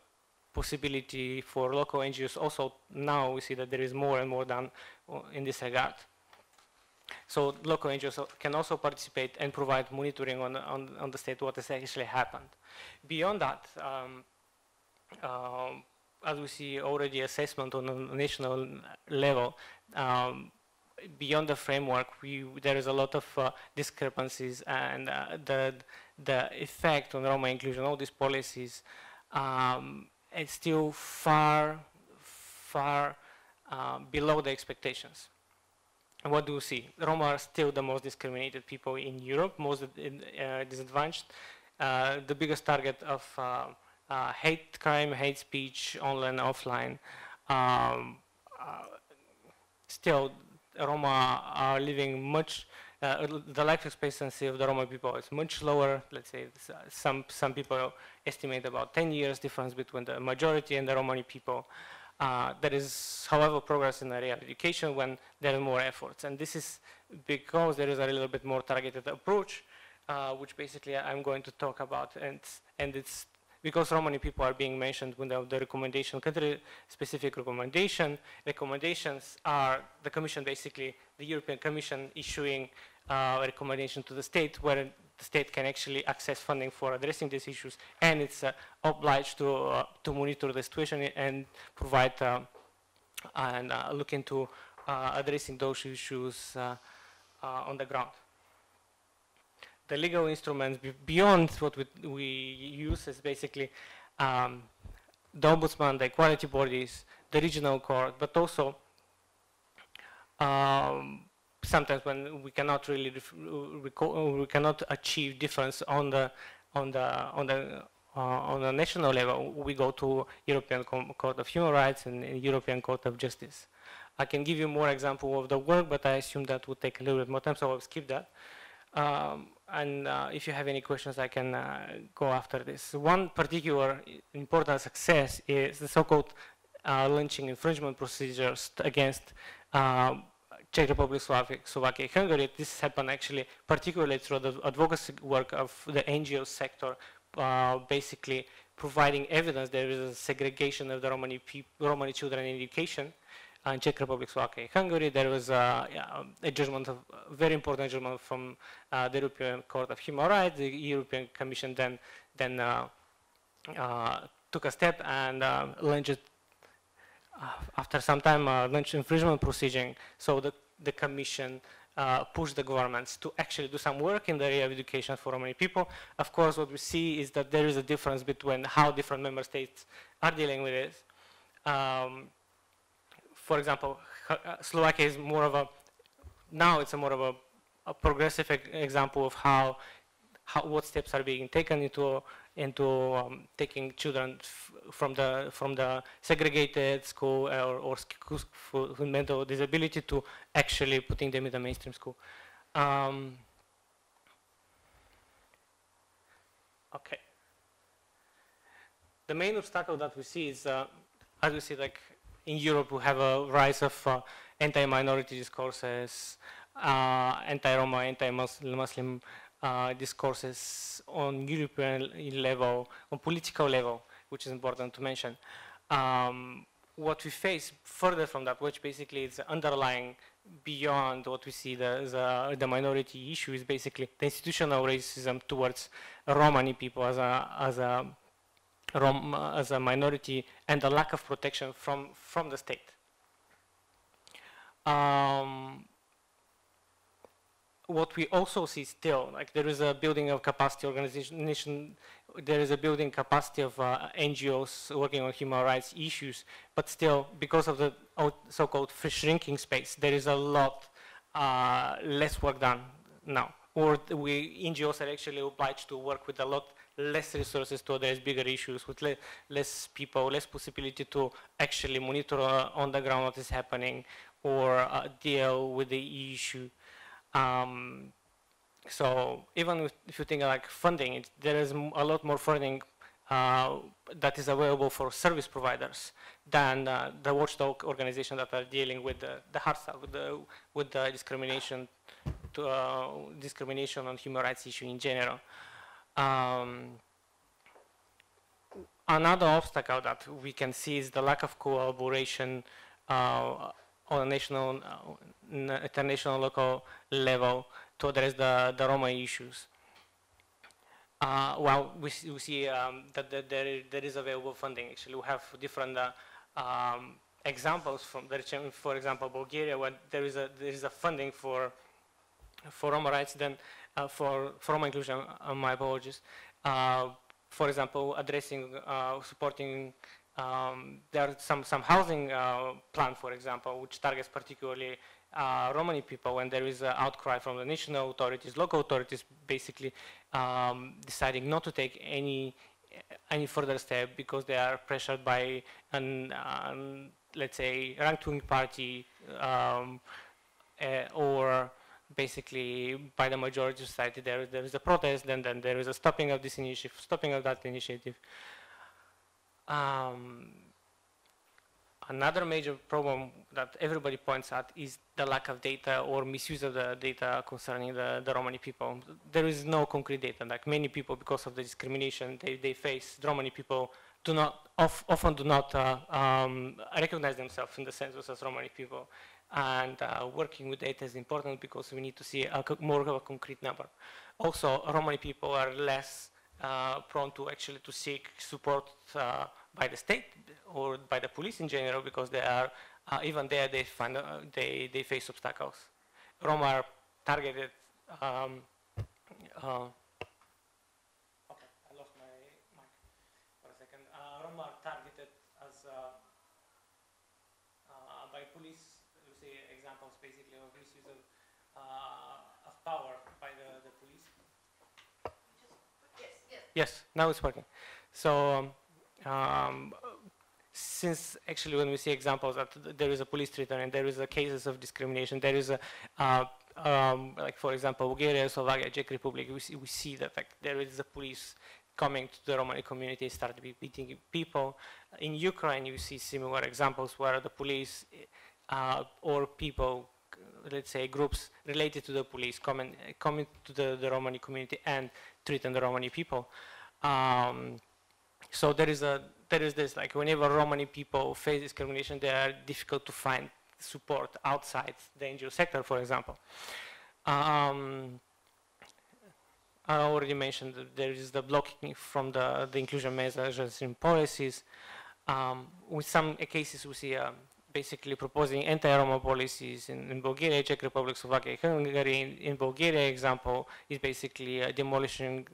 possibility for local NGOs. Also, now we see that there is more and more done in this regard. So local NGOs can also participate and provide monitoring on the state what has actually happened. Beyond that, as we see already assessment on a national level, beyond the framework, there is a lot of discrepancies, and the effect on Roma inclusion, all these policies, it's still far below the expectations. And what do we see? Roma are still the most discriminated people in Europe, most disadvantaged, the biggest target of hate crime, hate speech, online, offline. Still, Roma are living much, the life expectancy of the Roma people is much lower. Let's say some people estimate about 10 years difference between the majority and the Romani people. There is, however, progress in area of education when there are more efforts. And this is because there is a little bit more targeted approach, which basically I'm going to talk about. And it's because Romani people are being mentioned when the recommendation, country-specific recommendations are the Commission, basically the European Commission issuing a recommendation to the state where the state can actually access funding for addressing these issues, and it's obliged to monitor the situation and provide and look into addressing those issues on the ground. The legal instruments beyond what we use is basically the Ombudsman, the equality bodies, the regional court, but also sometimes when we cannot really we cannot achieve difference on the national level, we go to European Court of Human Rights and European Court of Justice. I can give you more example of the work, but I assume that would take a little bit more time, so I'll skip that. And if you have any questions, I can go after this. One particular important success is the so-called launching infringement procedures against Czech Republic, Slovakia, Hungary. This happened actually particularly through the advocacy work of the NGO sector, basically providing evidence there is a segregation of the Romani children in education. In Czech Republic, Slovakia, Hungary, there was a judgment, a very important judgment from the European Court of Human Rights. The European Commission then took a step and launched, after some time, launched infringement proceeding. So the Commission pushed the governments to actually do some work in the area of education for Romani people. Of course, what we see is that there is a difference between how different member states are dealing with it. For example, Slovakia is more of a, now it's a more of a progressive example of what steps are being taken into taking children from the segregated school or schools with mental disability to actually putting them in the mainstream school. Okay. The main obstacle that we see is, as we see, like, in Europe, we have a rise of anti-minority discourses, anti-Roma, anti-Muslim discourses on European level, on political level. which is important to mention. What we face further from that, which basically is underlying beyond what we see the minority issue, is basically the institutional racism towards Romani people as a minority, and the lack of protection from the state. What we also see still, like there is a building of capacity organization, there is a building capacity of NGOs working on human rights issues, but still, because of the so-called shrinking space, there is a lot less work done now. Or NGOs are actually obliged to work with a lot less resources to address bigger issues, with less people, less possibility to actually monitor on the ground what is happening, or deal with the issue. So even if you think like funding, there is a lot more funding that is available for service providers than the watchdog organizations that are dealing with the hard stuff, with the discrimination, discrimination on human rights issue in general. Another obstacle that we can see is the lack of collaboration on a national, international, local level to address the Roma issues. Well, we see that there is available funding. Actually, we have different examples from, for example, Bulgaria, where there is a funding for Roma rights, then for Roma inclusion. My apologies. For example, addressing, supporting. There are some housing plan, for example, which targets particularly Romani people. When there is an outcry from the national authorities, local authorities, basically deciding not to take any further step because they are pressured by let's say right-wing party or basically by the majority of society. There is a protest, then there is a stopping of this initiative, stopping of that initiative. Another major problem that everybody points at is the lack of data or misuse of the data concerning the Romani people. There is no concrete data. Like many people, because of the discrimination they face, the Romani people often do not recognize themselves in the census as Romani people. And working with data is important because we need to see more of a concrete number. Also, Romani people are less prone to actually to seek support by the state or by the police in general, because they are even there they find they face obstacles. Roma are targeted. Okay, I lost my mic for a second. Roma are targeted as by police. You see examples basically of misuse of power by the police. Yes, now it's working. So since actually when we see examples that there is a police treatment and there is a cases of discrimination, there is a like for example Bulgaria, Slovakia, Czech Republic, we see the fact there is a police coming to the Romani community, start beating people. In Ukraine, you see similar examples where the police or people, let's say groups related to the police, coming to the Romani community and treating the Romani people. So there is this, like whenever Romani people face discrimination, they are difficult to find support outside the NGO sector, for example. I already mentioned that there is the blocking from the inclusion measures in policies. With some cases we see basically proposing anti-Roma policies in Bulgaria, Czech Republic, Slovakia, Hungary. In Bulgaria, example is basically demolishing.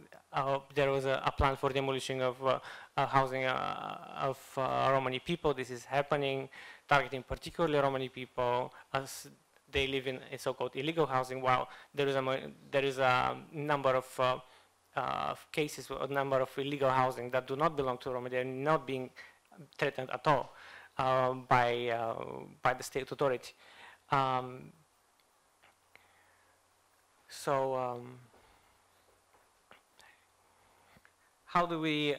There was a plan for demolishing of housing of Romani people. This is happening, targeting particularly Romani people as they live in a so-called illegal housing. While there is a number of cases, a number of illegal housing that do not belong to Roma. They are not being threatened at all by the state authority. How do we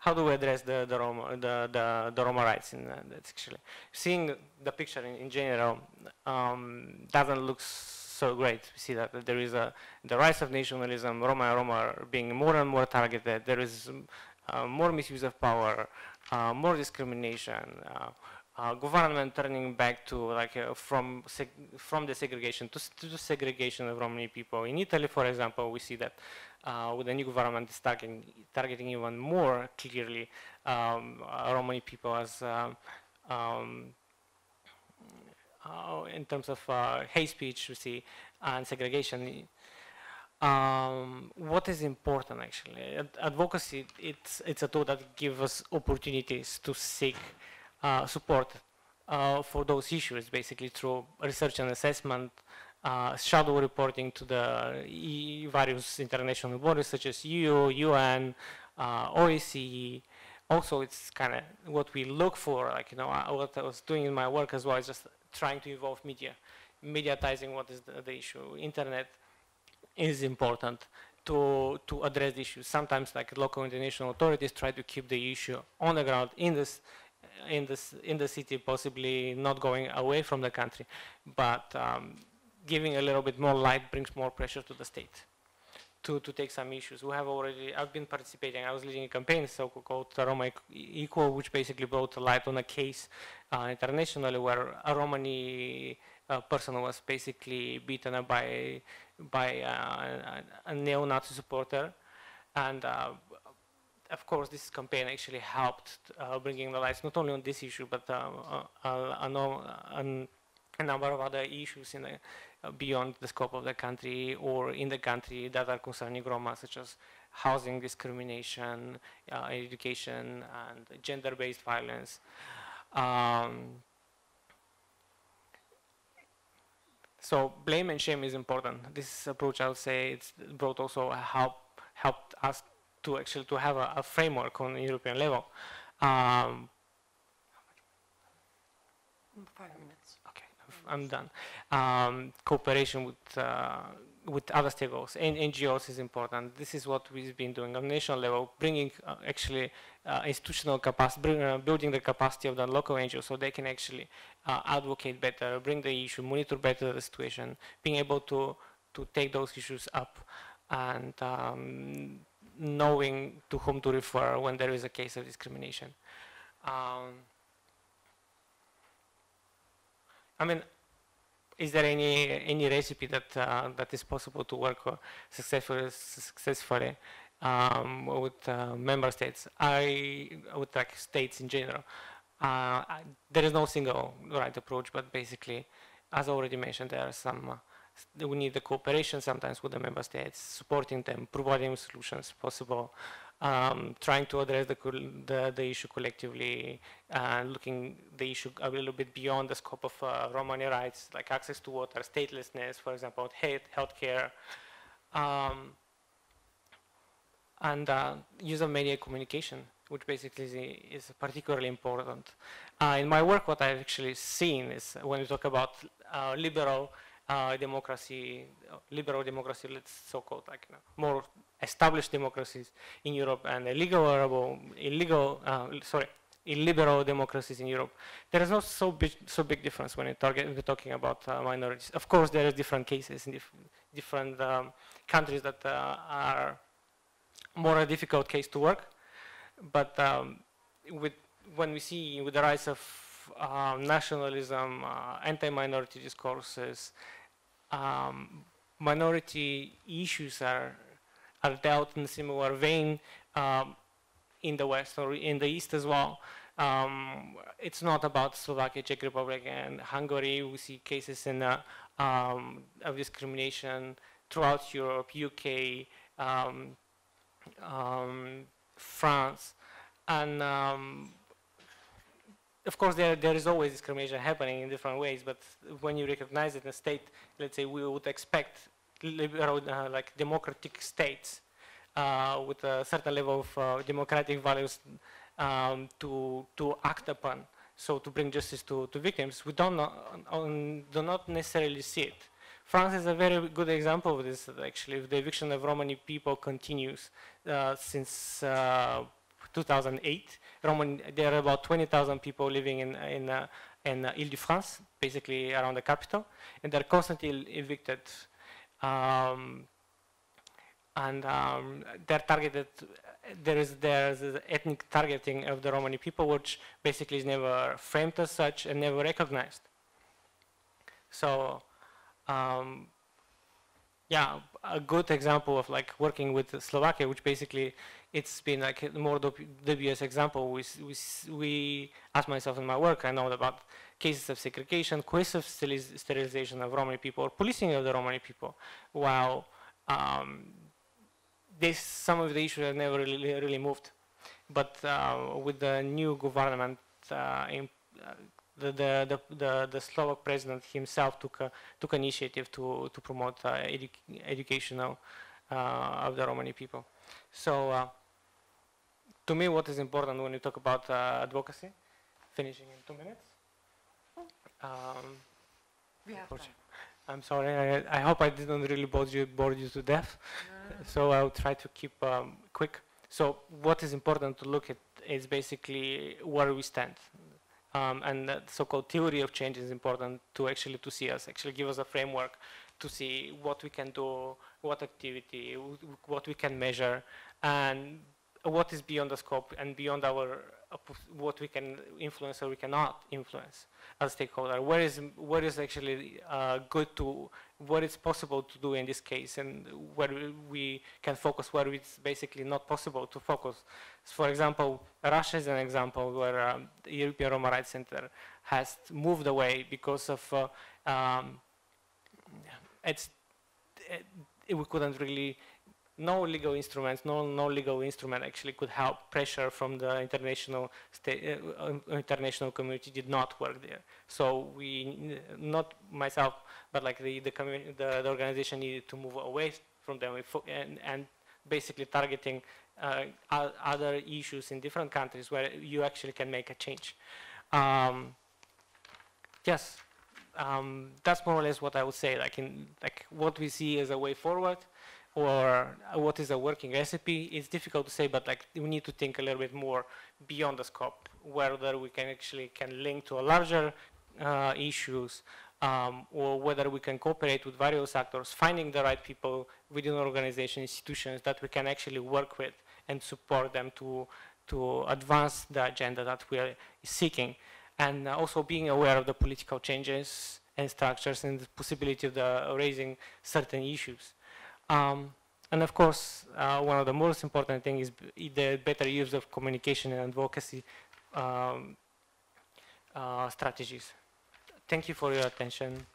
address the Roma rights? That's actually seeing the picture in general doesn't look so great. We see that there is the rise of nationalism, Roma are being more and more targeted. There is more misuse of power, more discrimination, government turning back to like from the segregation to the segregation of Romani people. In Italy, for example, we see that with the new government is targeting even more clearly Romani people as in terms of hate speech, we see, and segregation. What is important actually? Advocacy, it's a tool that gives us opportunities to seek support for those issues, basically through research and assessment, shadow reporting to the various international bodies such as EU, UN, OSCE. Also, it's kind of what we look for, like, you know, what I was doing in my work as well is just trying to involve media, mediatizing what is the issue. Internet is important to address the issues. Sometimes, like local international authorities try to keep the issue on the ground in the city, possibly not going away from the country, but giving a little bit more light brings more pressure to the state to take some issues. We have already, I've been participating, I was leading a campaign so-called Roma Equal, which basically brought a light on a case internationally where a Romani person was basically beaten by a neo-Nazi supporter. And of course, this campaign actually helped bringing the lights not only on this issue, but a number of other issues in the, beyond the scope of the country or in the country that are concerning Roma, such as housing discrimination, education, and gender-based violence. So blame and shame is important. This approach, I would say, it's brought also helped us to actually to have a framework on the European level. 5 minutes. Okay, I'm done. Cooperation with other stakeholders and NGOs is important. This is what we've been doing on national level, bringing actually institutional capacity, building the capacity of the local NGOs so they can actually advocate better, bring the issue, monitor better the situation, being able to take those issues up and knowing to whom to refer when there is a case of discrimination. I mean, is there any recipe that that is possible to work successfully with member states? With like states in general. There is no single right approach, but basically, as already mentioned, there are some. We need the cooperation sometimes with the member states, supporting them, providing solutions possible, trying to address the issue collectively, looking the issue a little bit beyond the scope of Romani rights, like access to water, statelessness, for example, healthcare, and use of media communication, which basically is particularly important. In my work, what I've actually seen is when we talk about liberal democracy, let's so-called, like, you know, more established democracies in Europe and illiberal democracies in Europe. There is no so big difference when we're talking about minorities. Of course, there are different cases in different countries that are more a difficult case to work. But when we see with the rise of nationalism, anti-minority discourses, minority issues are dealt in a similar vein in the West or in the East as well. It's not about Slovakia, Czech Republic, and Hungary. We see cases in of discrimination throughout Europe, UK, France, and of course there is always discrimination happening in different ways, but when you recognize it in a state, let's say we would expect liberal, like democratic states with a certain level of democratic values to act upon, so to bring justice to victims. We do not necessarily see it. France is a very good example of this, actually. The eviction of Romani people continues since 2008. There are about 20,000 people living in in Ile-de-France, basically around the capital, and they're constantly evicted. They're targeted. There's ethnic targeting of the Romani people, which basically is never framed as such and never recognized. So, yeah, a good example of like working with Slovakia, which basically it's been like a more dubious example. We, as myself in my work, I know about cases of segregation, coercive sterilization of Romani people, or policing of the Romani people, while some of the issues have never really moved. But with the new government, the Slovak president himself took initiative to promote educational of the Romani people. So to me, what is important when you talk about advocacy, finishing in 2 minutes. We have time. I'm sorry, I hope I didn't really bore you to death. So I'll try to keep quick. So what is important to look at is basically where we stand. And the so-called theory of change is important to actually give us a framework to see what we can do, what activity, what we can measure, and what is beyond the scope and beyond our what we can influence or we cannot influence as a stakeholder. Where is actually good to, what is possible to do in this case, and where we can focus, where it's basically not possible to focus. So for example, Russia is an example where the European Roma Rights Center has moved away because of we couldn't really. No legal instruments, no legal instrument actually could help. Pressure from the international community did not work there. So we, not myself, but like the organization needed to move away from them and basically targeting other issues in different countries where you actually can make a change. Yes, that's more or less what I would say. Like what we see as a way forward, or what is a working recipe, it's difficult to say, but like we need to think a little bit more beyond the scope, whether we can link to a larger issues, or whether we can cooperate with various actors, finding the right people within organization, institutions that we can actually work with and support them to advance the agenda that we are seeking, and also being aware of the political changes and structures and the possibility of raising certain issues. And of course, one of the most important things is the better use of communication and advocacy strategies. Thank you for your attention.